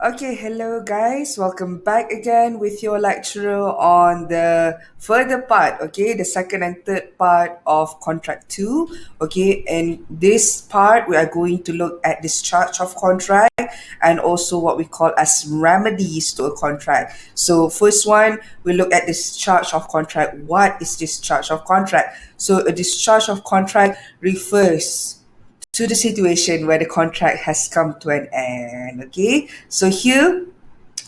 Okay, hello guys. Welcome back again with your lecturer on the further part, okay, the second and third part of contract 2. Okay, in this part we are going to look at discharge of contract and also what we call as remedies to a contract. So first one, we look at discharge of contract. What is discharge of contract? So a discharge of contract refers to the situation where the contract has come to an end. Okay, so here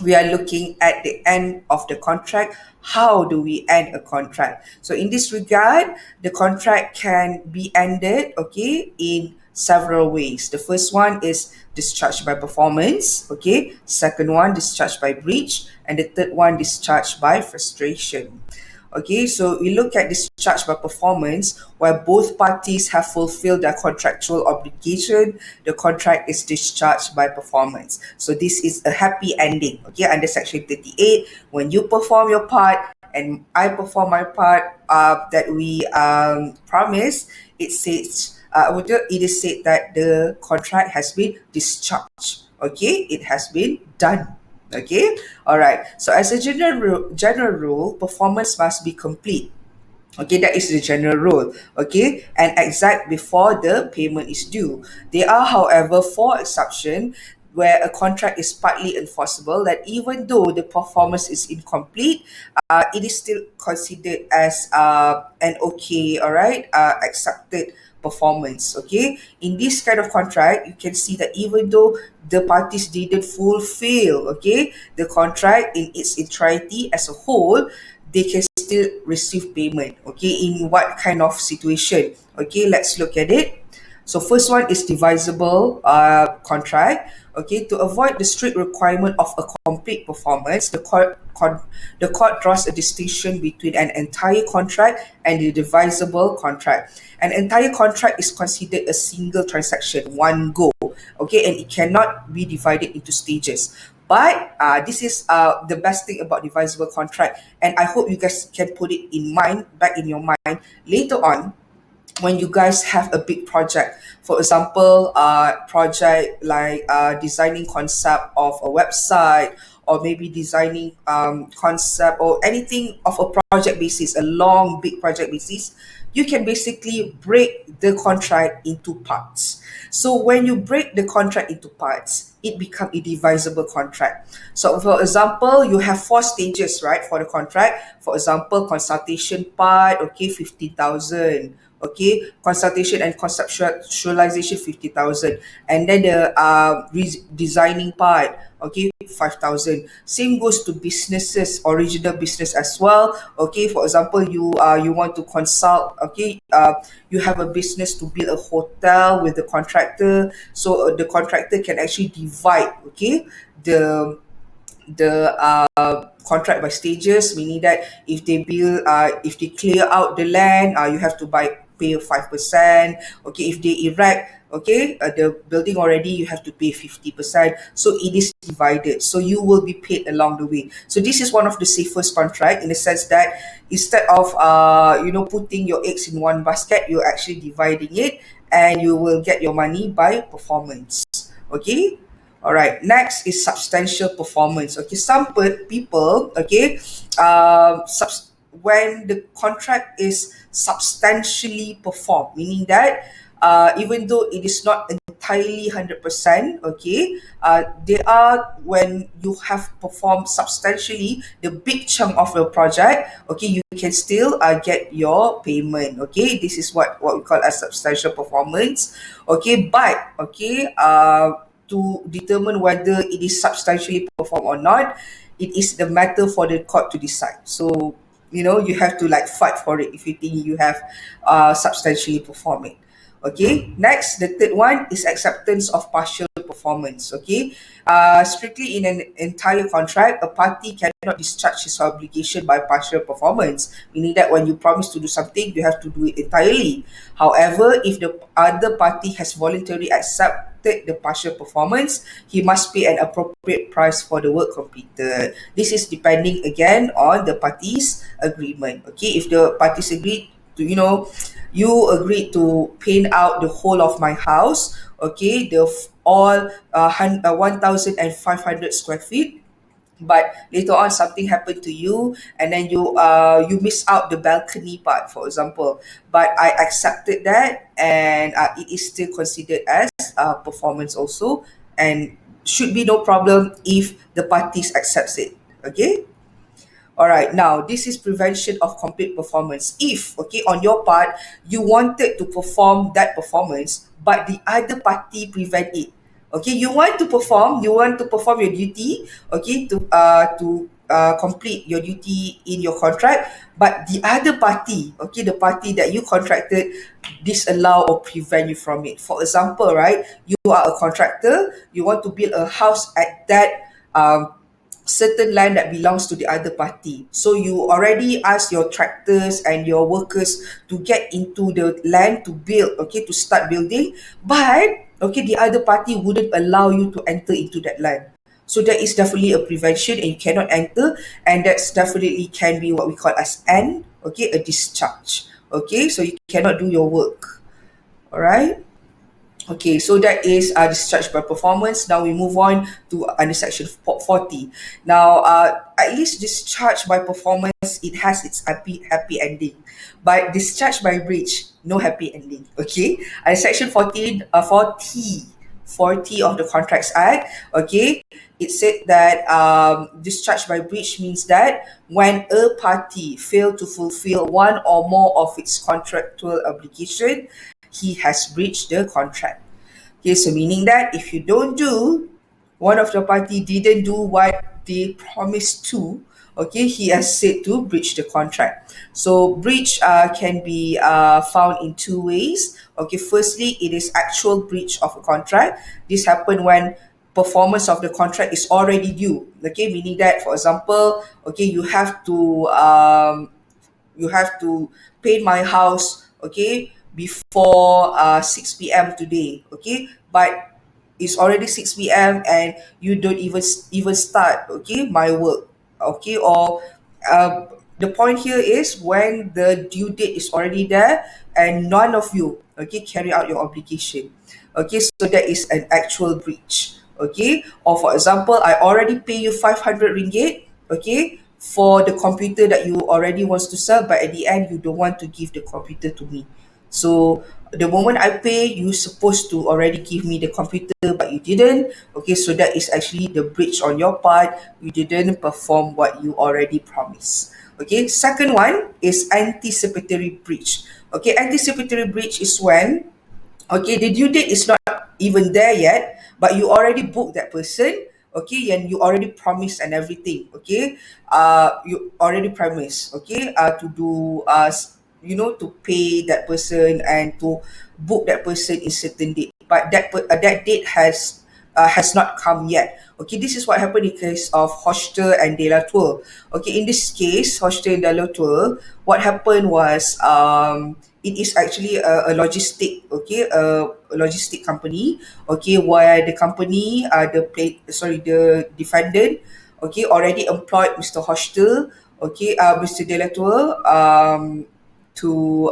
we are looking at the end of the contract. How do we end a contract? So in this regard, the contract can be ended, okay, in several ways. The first one is discharged by performance, okay. Second one, discharged by breach, and the third one, discharged by frustration. Okay, so we look at discharge by performance where both parties have fulfilled their contractual obligation. The contract is discharged by performance. So this is a happy ending. Okay, under section 38, when you perform your part and I perform my part that we promise, it is said that the contract has been discharged. Okay, it has been done. Okay, all right. So as a general rule, performance must be complete. Okay, that is the general rule. Okay, and exact before the payment is due. There are, however, four exceptions where a contract is partly enforceable that even though the performance is incomplete, it is still considered as an okay, all right, accepted performance. Okay, in this kind of contract, you can see that even though the parties didn't fulfill, okay, the contract in its entirety as a whole, they can still receive payment. Okay, in what kind of situation? Okay, let's look at it. So first one is divisible contract. Okay, to avoid the strict requirement of a complete performance, the court draws a distinction between an entire contract and a divisible contract. An entire contract is considered a single transaction, one go. Okay, and it cannot be divided into stages. But this is the best thing about divisible contract, and I hope you guys can put it in mind, back in your mind later on when you guys have a big project. For example, project like designing concept of a website, or maybe designing concept or anything of a project basis, a long big project basis. You can basically break the contract into parts. So when you break the contract into parts, it becomes a divisible contract. So for example, you have four stages, right, for the contract. For example, consultation part, okay, 50,000. Okay, consultation and conceptualization, 50,000, and then the designing part, okay, 5,000. Same goes to businesses, original business as well. Okay, for example, you want to consult, okay, you have a business to build a hotel with the contractor, so the contractor can actually divide, okay, the contract by stages, meaning that if they clear out the land, you have to pay 5%. Okay, if they erect, okay, the building already, you have to pay 50%. So it is divided, so you will be paid along the way. So this is one of the safest contract, in the sense that instead of putting your eggs in one basket, you're actually dividing it, and you will get your money by performance. Okay, all right. Next is substantial performance. Okay, some people, okay, when the contract is substantially performed, meaning that even though it is not entirely 100%, okay, they are, when you have performed substantially the big chunk of your project, okay, you can still get your payment. Okay, this is what we call as substantial performance. Okay, but okay, to determine whether it is substantially performed or not, it is the matter for the court to decide. So you have to like fight for it if you think you have substantially performed it. Okay, next, the third one is acceptance of partial performance. Okay, strictly in an entire contract, a party cannot discharge his obligation by partial performance, meaning that when you promise to do something, you have to do it entirely. However, if the other party has voluntarily accepted the partial performance, he must pay an appropriate price for the work completed. This is depending again on the parties' agreement. Okay, if the parties agree to, you agreed to paint out the whole of my house, okay, all 1,500 square feet, but later on something happened to you, and then you miss out the balcony part, for example. But I accepted that, and it is still considered as performance also, and should be no problem if the parties accepts it. Okay. All right, now this is prevention of complete performance. If, okay, on your part, you wanted to perform that performance, but the other party prevent it. Okay, you want to perform your duty, okay, to complete your duty in your contract, but the other party, okay, the party that you contracted, disallow or prevent you from it. For example, right, you are a contractor, you want to build a house at that certain land that belongs to the other party. So you already ask your tractors and your workers to get into the land to build, okay, to start building. But, okay, the other party wouldn't allow you to enter into that land. So that is definitely a prevention, and you cannot enter, and that's definitely can be what we call as okay, a discharge. Okay, so you cannot do your work. All right. Okay, so that is discharge by performance. Now we move on to under section 40. Now, at least discharge by performance, it has its happy ending, but discharge by breach, no happy ending. Okay, under section 14, 40 of the Contracts Act. Okay, it said that discharge by breach means that when a party fail to fulfill one or more of its contractual obligation, he has breached the contract. Okay, so meaning that if you don't do, one of the party didn't do what they promised to, okay, he has said to breach the contract. So breach can be found in two ways. Okay, firstly, it is actual breach of a contract. This happen when performance of the contract is already due. Okay, meaning that, for example, okay, you have to paint my house, okay, before 6 p.m. today, okay, but it's already 6 p.m. and you don't even start, okay, my work, okay, or uh, the point here is when the due date is already there and none of you, okay, carry out your obligation. Okay, so that is an actual breach. Okay, or for example, I already pay you 500 ringgit, okay, for the computer that you already wants to sell, but at the end you don't want to give the computer to me. So the moment I pay, you supposed to already give me the computer, but you didn't. Okay, so that is actually the breach on your part. You didn't perform what you already promised. Okay, second one is anticipatory breach. Okay, anticipatory breach is when, okay, the due date is not even there yet, but you already booked that person, okay, and you already promised and everything, okay, you already promised, okay, to do to pay that person and to book that person in certain date, but that date has not come yet. Okay, this is what happened in case of Hostel and Delatour. Okay, in this case, Hostel and Delatour, what happened was it is actually a logistic, okay, a logistic company, okay, where the company, the defendant, okay, already employed Mr. Hostel, okay, Mr. Delatour, to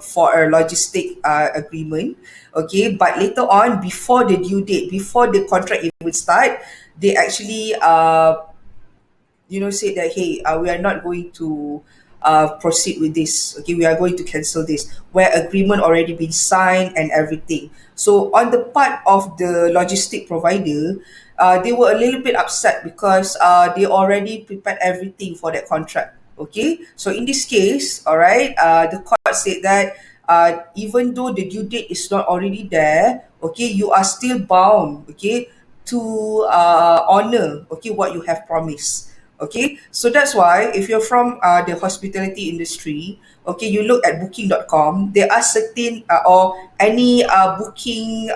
for a logistic agreement, okay, but later on, before the due date, before the contract even start, they actually say that, hey, we are not going to proceed with this, okay, we are going to cancel this, where agreement already been signed and everything. So on the part of the logistic provider, they were a little bit upset because they already prepared everything for that contract. Okay, so in this case, all right, the court said that even though the due date is not already there, okay, you are still bound, okay, to honor, okay, what you have promised. Okay, so that's why if you're from the hospitality industry, okay, you look at booking.com, there are certain or any booking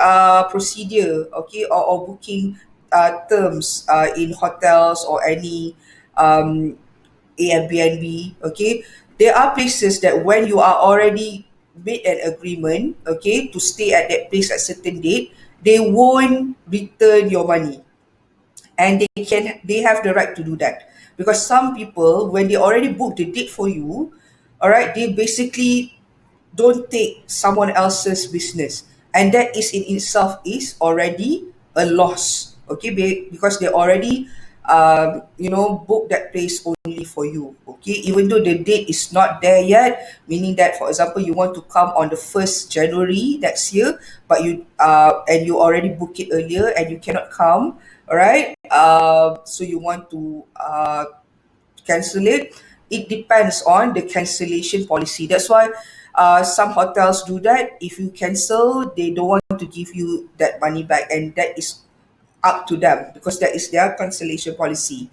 procedure, okay, or booking terms in hotels or any um, Airbnb, okay, there are places that when you are already made an agreement, okay, to stay at that place at certain date, they won't return your money, and they have the right to do that, because some people, when they already booked the date for you, all right, they basically don't take someone else's business, and that is in itself is already a loss. Okay, because they already book that place only for you. Okay, even though the date is not there yet, meaning that, for example, you want to come on the 1st January next year, but you already book it earlier and you cannot come. All right, so you want to cancel it. It depends on the cancellation policy. That's why some hotels do that. If you cancel, they don't want to give you that money back, and that is up to them because that is their cancellation policy.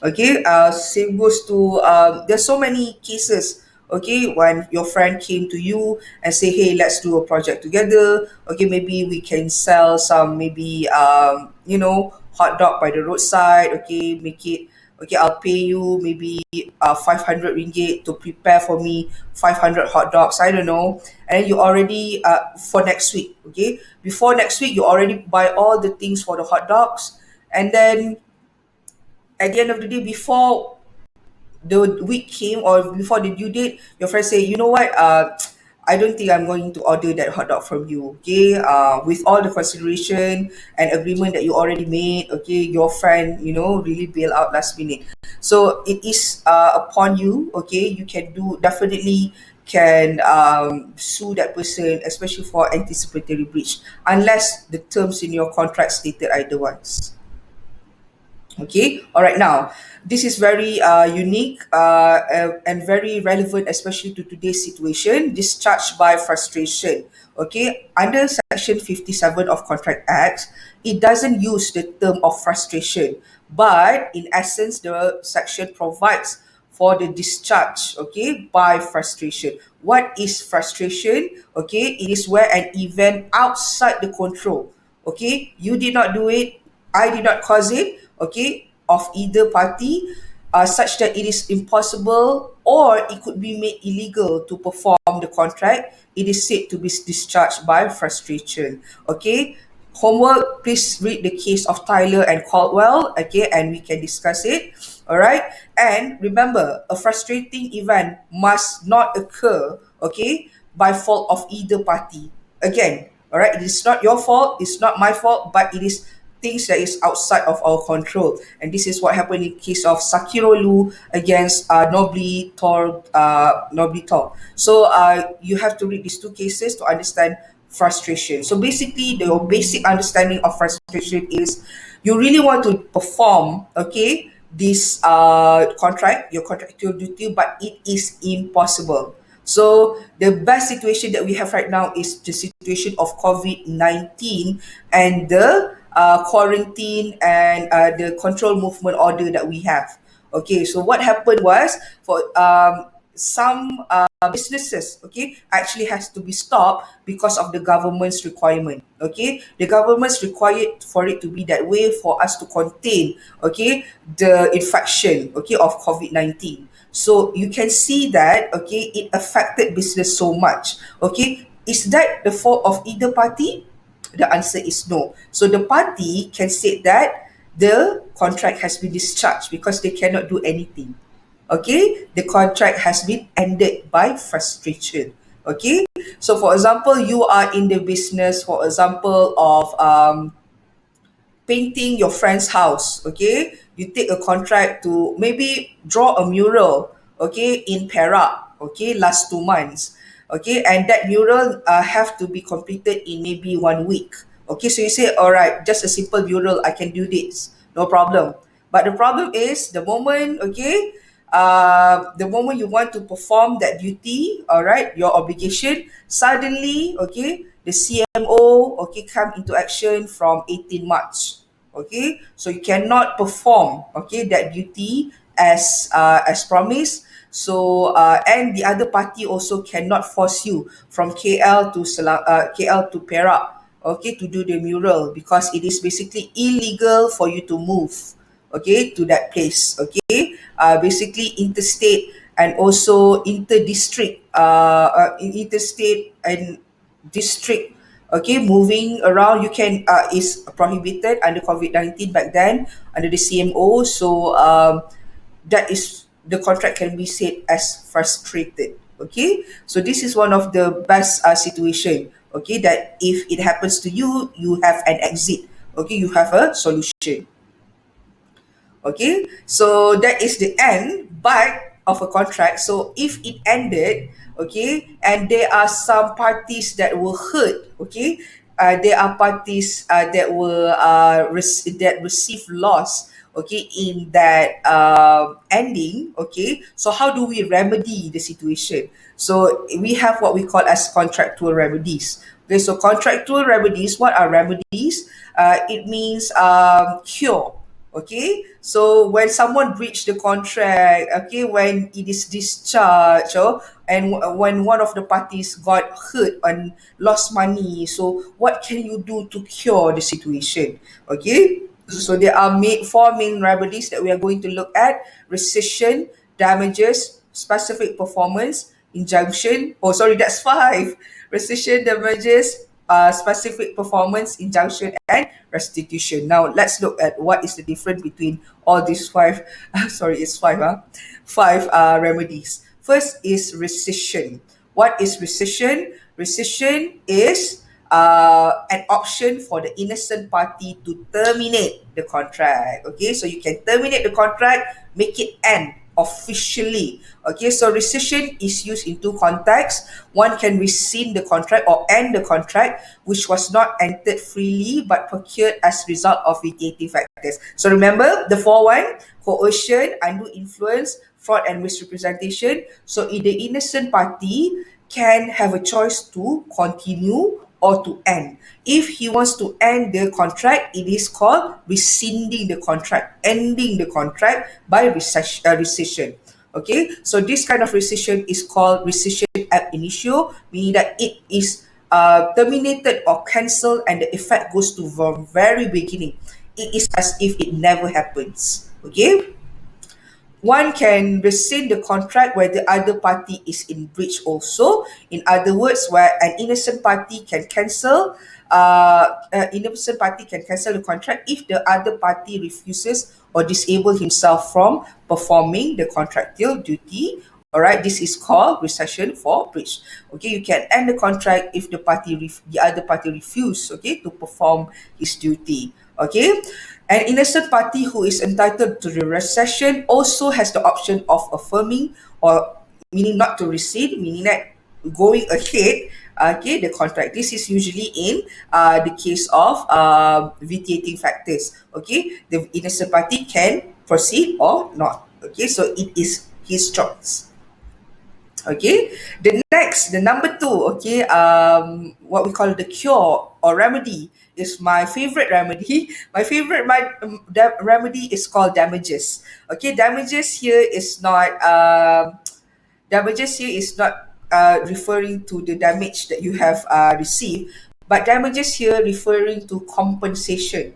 Okay, same goes to there's so many cases. Okay, when your friend came to you and say, hey, let's do a project together. Okay, maybe we can sell some, maybe hot dog by the roadside. Okay, make it. Okay, I'll pay you maybe 500 ringgit to prepare for me 500 hot dogs. I don't know. And then you already, for next week, okay? Before next week, you already buy all the things for the hot dogs. And then at the end of the day, before the week came or before the due date, your friend say, you know what, I don't think I'm going to order that hot dog from you. Okay, with all the consideration and agreement that you already made. Okay, your friend, really bail out last minute. So it is upon you. Okay, you can do, definitely can sue that person, especially for anticipatory breach, unless the terms in your contract stated otherwise. Okay, all right. Now, this is very unique and very relevant, especially to today's situation. Discharge by frustration. Okay, under Section 57 of Contract Acts, it doesn't use the term of frustration, but in essence, the section provides for the discharge, okay, by frustration. What is frustration? Okay, it is where an event outside the control. Okay, you did not do it, I did not cause it, okay, of either party, such that it is impossible or it could be made illegal to perform the contract. It is said to be discharged by frustration. Okay. Homework, please read the case of Tyler and Caldwell, okay, and we can discuss it. All right. And remember, a frustrating event must not occur, okay, by fault of either party. Again, all right, it is not your fault, it's not my fault, but it is things that is outside of our control. And this is what happened in case of Sakiro Lu against Nobly Tor. So you have to read these two cases to understand frustration. So basically, the basic understanding of frustration is you really want to perform, okay, this contract, your contractual duty, but it is impossible. So the best situation that we have right now is the situation of COVID-19 and the quarantine and the control movement order that we have. Okay, so what happened was, for some businesses, okay, actually has to be stopped because of the government's requirement. Okay, the government's required for it to be that way for us to contain, okay, the infection, okay, of COVID-19. So you can see that, okay, it affected business so much. Okay, is that the fault of either party? The answer is no. So the party can say that the contract has been discharged because they cannot do anything. Okay, the contract has been ended by frustration. Okay, so for example, you are in the business, for example, of painting your friend's house. Okay, you take a contract to maybe draw a mural, okay, in Perak, okay, last 2 months, okay, and that mural have to be completed in maybe 1 week. Okay, so you say, all right, just a simple mural, I can do this, no problem. But the problem is the moment, okay, the moment you want to perform that duty, all right, your obligation, suddenly, okay, the CMO, okay, come into action from 18 March. Okay, so you cannot perform, okay, that duty as promised. So and the other party also cannot force you from KL to Perak, okay, to do the mural, because it is basically illegal for you to move, okay, to that place. Okay, basically interstate and also inter-district, interstate and district, okay, moving around, you can is prohibited under COVID-19 back then under the CMO. So that is, the contract can be said as frustrated. Okay, so this is one of the best situation Okay, that if it happens to you, you have an exit. Okay, you have a solution. Okay, so that is the end but of a contract. So if it ended, okay, and there are some parties that were hurt, okay, there are parties that were that receive loss, okay, in that ending. Okay, so how do we remedy the situation? So we have what we call as contractual remedies. Okay, so contractual remedies, what are remedies? It means cure. Okay, so when someone breach the contract, okay, when it is discharged, and when one of the parties got hurt and lost money, so what can you do to cure the situation? Okay, so there are four main remedies that we are going to look at: rescission, damages, specific performance, injunction. Oh, sorry, that's five: rescission, damages, specific performance, injunction, and restitution. Now let's look at what is the difference between all these five. Sorry, it's five. Five remedies. First is rescission. What is rescission? Rescission is an option for the innocent party to terminate the contract. Okay, so you can terminate the contract, make it end officially. Okay, so rescission is used in two contexts. One can rescind the contract or end the contract which was not entered freely but procured as a result of mitigating factors. So remember the 4-1: coercion, undue influence, fraud and misrepresentation. So the innocent party can have a choice to continue or to end. If he wants to end the contract, it is called rescinding the contract, ending the contract by rescission. Okay, so this kind of rescission is called rescission ab initio, meaning that it is terminated or cancelled and the effect goes to the very beginning. It is as if it never happens. Okay, one can rescind the contract where the other party is in breach also. In other words, where an innocent party can cancel, innocent party can cancel the contract if the other party refuses or disable himself from performing the contractual duty. All right, this is called rescission for breach. Okay, you can end the contract if the other party refuse, okay, to perform his duty. Okay, an innocent party who is entitled to the rescission also has the option of affirming, or meaning not to rescind, meaning that going ahead, okay, the contract. This is usually in the case of vitiating factors. Okay, the innocent party can proceed or not. Okay, so it is his choice. Okay, the number two, okay, what we call the cure or remedy is my favorite remedy. My favorite remedy is called damages. Okay, damages here is not referring to the damage that you have received, but damages here referring to compensation.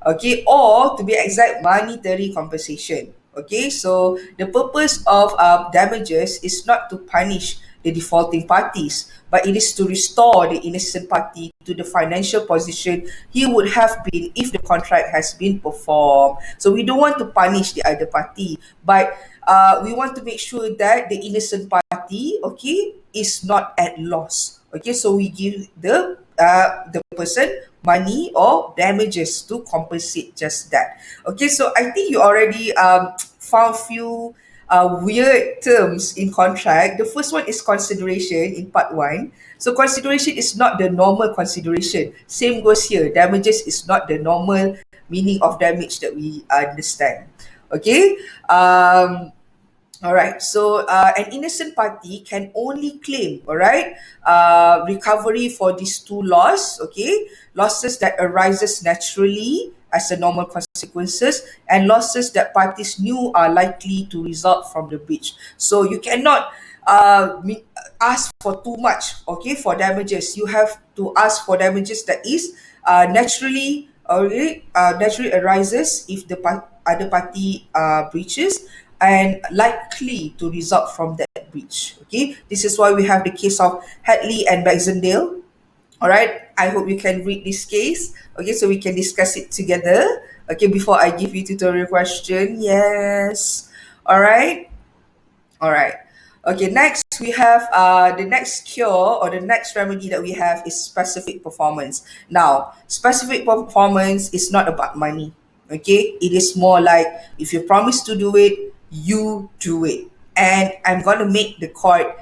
Okay, or to be exact, monetary compensation. Okay, so the purpose of damages is not to punish the defaulting parties, but it is to restore the innocent party to the financial position he would have been if the contract has been performed. So we don't want to punish the other party, but we want to make sure that the innocent party, okay, is not at loss. Okay, so we give the person money or damages to compensate just that. Okay, so I think you already found few weird terms in contract. The first one is consideration in part one. So consideration is not the normal consideration. Same goes here. Damages is not the normal meaning of damage that we understand. Okay. All right. So an innocent party can only claim, all right, recovery for these two loss. Okay, losses that arises naturally as a normal consequences, and losses that parties knew are likely to result from the breach. So you cannot ask for too much. Okay, for damages, you have to ask for damages that is naturally arises if the other party breaches and likely to result from that breach. Okay, this is why we have the case of Hadley and Baxendale. All right, I hope you can read this case. Okay, so we can discuss it together. Okay, before I give you tutorial question. Yes. All right. All right. Okay, next we have the next cure or the next remedy that we have is specific performance. Now, specific performance is not about money. Okay, it is more like if you promise to do it, you do it. And I'm gonna make the court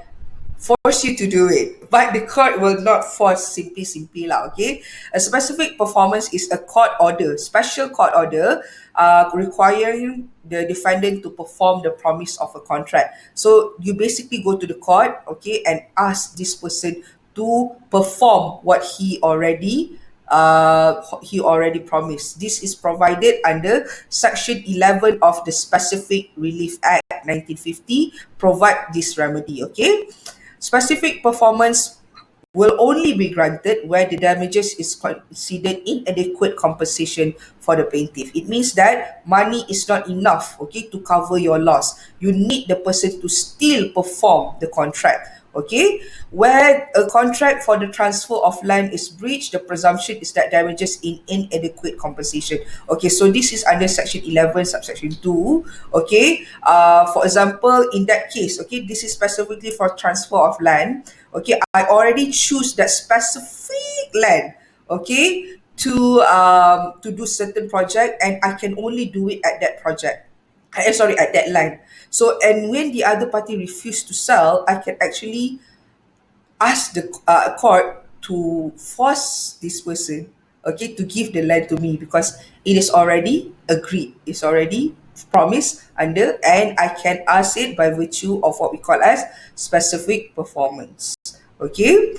force you to do it, but the court will not force simply lah. Okay, a specific performance is a court order, special court order, requiring the defendant to perform the promise of a contract. So you basically go to the court, okay, and ask this person to perform what he already promised. This is provided under Section 11 of the Specific Relief Act 1950. Provide this remedy. Okay, specific performance will only be granted where the damages is considered inadequate compensation for the plaintiff. It means that money is not enough, okay, to cover your loss. You need the person to still perform the contract. Okay, where a contract for the transfer of land is breached, the presumption is that damages in inadequate compensation. Okay, so this is under section 11 subsection 2. Okay, for example, in that case, okay, this is specifically for transfer of land. Okay, I already choose that specific land, okay, to do certain project, and I can only do it at that project. Sorry, at that land. So, and when the other party refuse to sell, I can actually ask the court to force this person, okay, to give the land to me because it is already agreed, it's already promised under, and I can ask it by virtue of what we call as specific performance. Okay.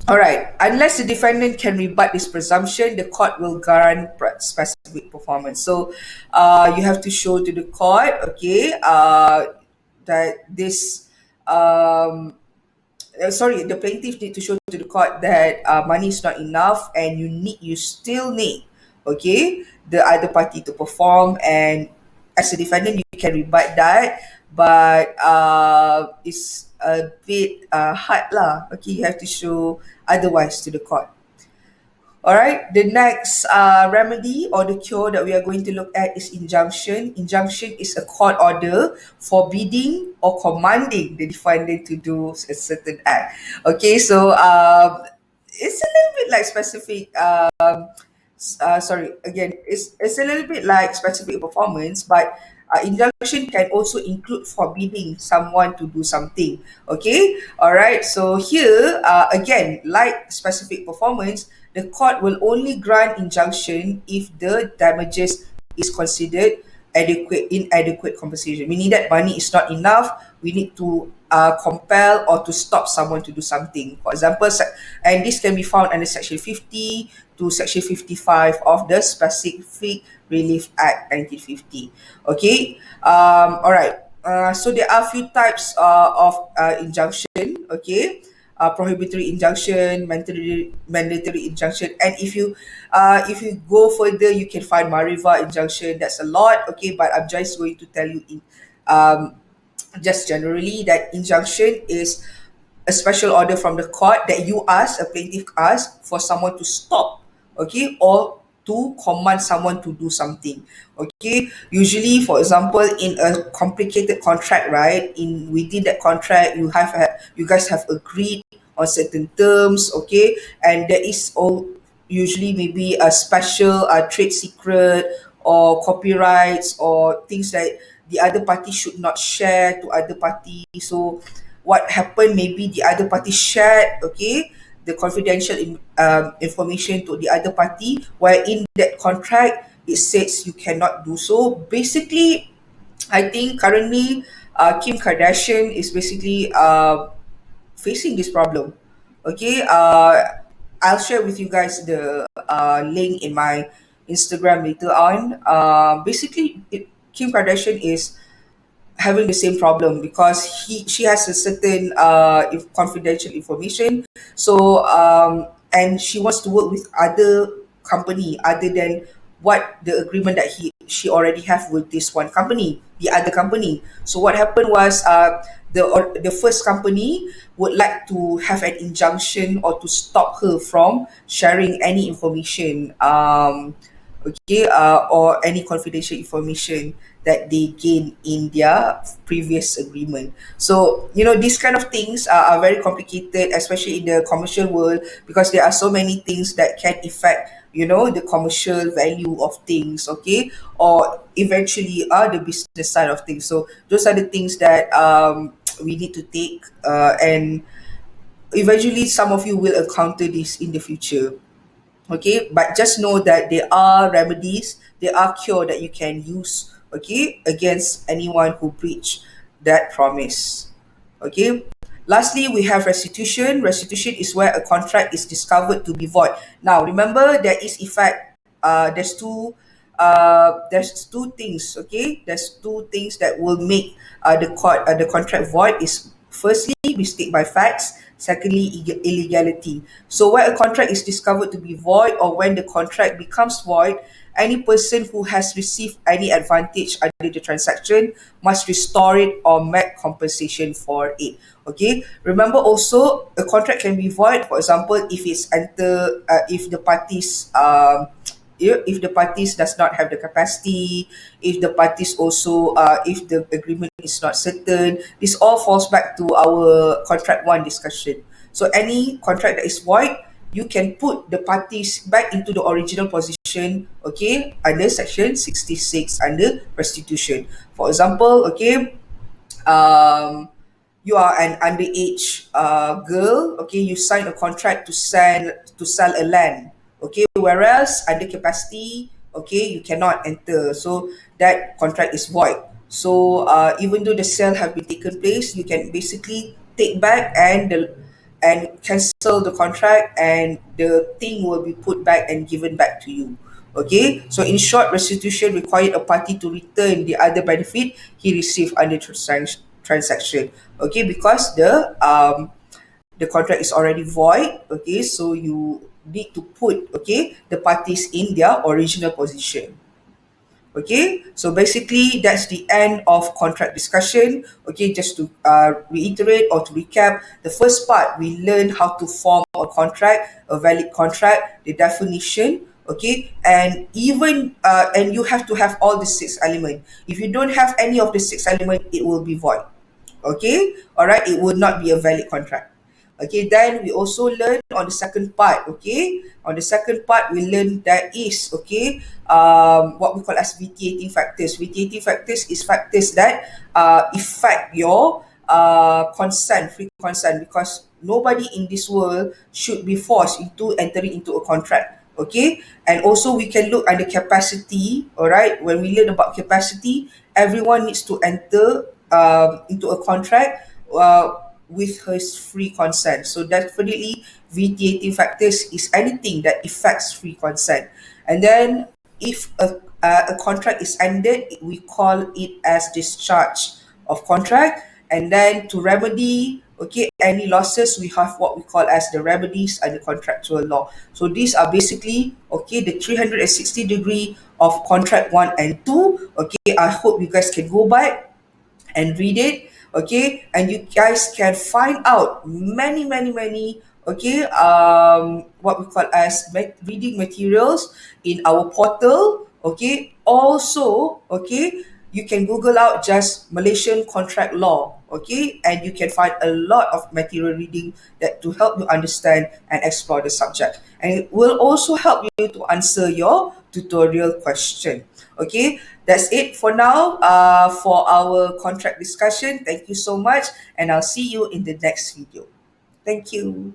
All right. Unless the defendant can rebut this presumption, the court will grant specific performance. So, you have to show to the court, okay, that this sorry, the plaintiff need to show to the court that money is not enough, and you still need, okay, the other party to perform. And as a defendant, you can rebut that, but it's a bit hard lah. Okay, you have to show otherwise to the court. All right, the next remedy or the cure that we are going to look at is injunction. Injunction is a court order forbidding or commanding the defendant to do a certain act. Okay, so it's a little bit like specific. Sorry, again, it's a little bit like specific performance, but injunction can also include forbidding someone to do something. Okay, all right. So here, again, like specific performance, the court will only grant injunction if the damages is considered inadequate compensation, meaning that money is not enough. We need to compel or to stop someone to do something. For example, and this can be found under Section 50 to Section 55 of the Specific Relief Act 1950. Okay, all right. So there are a few types of injunction. Okay, prohibitory injunction, mandatory injunction, and if you go further, you can find mariva injunction. That's a lot. Okay, but I'm just going to tell you in um, just generally that injunction is a special order from the court that a plaintiff asks for someone to stop, okay, or to command someone to do something. Okay, usually, for example, in a complicated contract, right, in within that contract, you guys have agreed on certain terms, okay, and there is all usually maybe a special trade secret or copyrights or things that the other party should not share to other party. So what happened, maybe the other party shared, okay, the confidential information to the other party, while in that contract it says you cannot do so. Basically, I think currently Kim Kardashian is basically facing this problem. Okay, I'll share with you guys the link in my Instagram later on. Basically, Kim Kardashian is having the same problem because she has a certain confidential information. So and she wants to work with other company other than what the agreement that she already have with this one company, the other company. So what happened was the first company would like to have an injunction or to stop her from sharing any information okay, or any confidential information that they gain in their previous agreement. So, these kind of things are very complicated, especially in the commercial world, because there are so many things that can affect, the commercial value of things, okay, or eventually the business side of things. So, those are the things that we need to take, and eventually some of you will encounter this in the future. Okay, but just know that there are remedies, there are cure that you can use, okay, against anyone who breach that promise. Okay, lastly, we have restitution. Restitution is where a contract is discovered to be void. Now remember, there is effect, there's two things, okay, there's two things that will make the contract void. Is firstly mistake by facts, secondly illegality. So where a contract is discovered to be void, or when the contract becomes void, any person who has received any advantage under the transaction must restore it or make compensation for it. Okay. Remember also, a contract can be void. For example, if the parties if the parties does not have the capacity, if the parties also if the agreement is not certain, this all falls back to our contract one discussion. So any contract that is void, you can put the parties back into the original position, okay, under section 66 under restitution. For example, okay, um you are an underage girl, okay, you sign a contract to sell a land, okay, whereas under capacity, okay, you cannot enter, so that contract is void. So even though the sale have been taken place, you can basically take back and cancel the contract, and the thing will be put back and given back to you. Okay, so in short, restitution required a party to return the other benefit he received under transaction. Okay, because the contract is already void. Okay, so you need to put, okay, the parties in their original position. Okay, so basically that's the end of contract discussion. Okay, just to reiterate or to recap, the first part we learned how to form a contract, a valid contract, the definition. Okay, and even and you have to have all the six elements. If you don't have any of the six elements, it will be void. Okay, all right, it would not be a valid contract. Okay, then we also learn on the second part. Okay, on the second part we learn that is, okay, what we call as vitiating factors. Vitiating factors is factors that affect your consent, free consent, because nobody in this world should be forced into entering into a contract. Okay, and also we can look at the capacity. All right, when we learn about capacity, everyone needs to enter into a contract with his free consent. So definitely, vitiating factors is anything that affects free consent. And then, if a contract is ended, we call it as discharge of contract. And then to remedy, okay, any losses, we have what we call as the remedies and the contractual law. So these are basically, okay, the 360 degree of contract one and two. Okay, I hope you guys can go back and read it, okay, and you guys can find out many, okay, what we call as reading materials in our portal. Okay, also, okay, you can google out just Malaysian contract law, okay, and you can find a lot of material reading that to help you understand and explore the subject, and it will also help you to answer your tutorial question. Okay, that's it for now for our contract discussion. Thank you so much, and I'll see you in the next video. Thank you.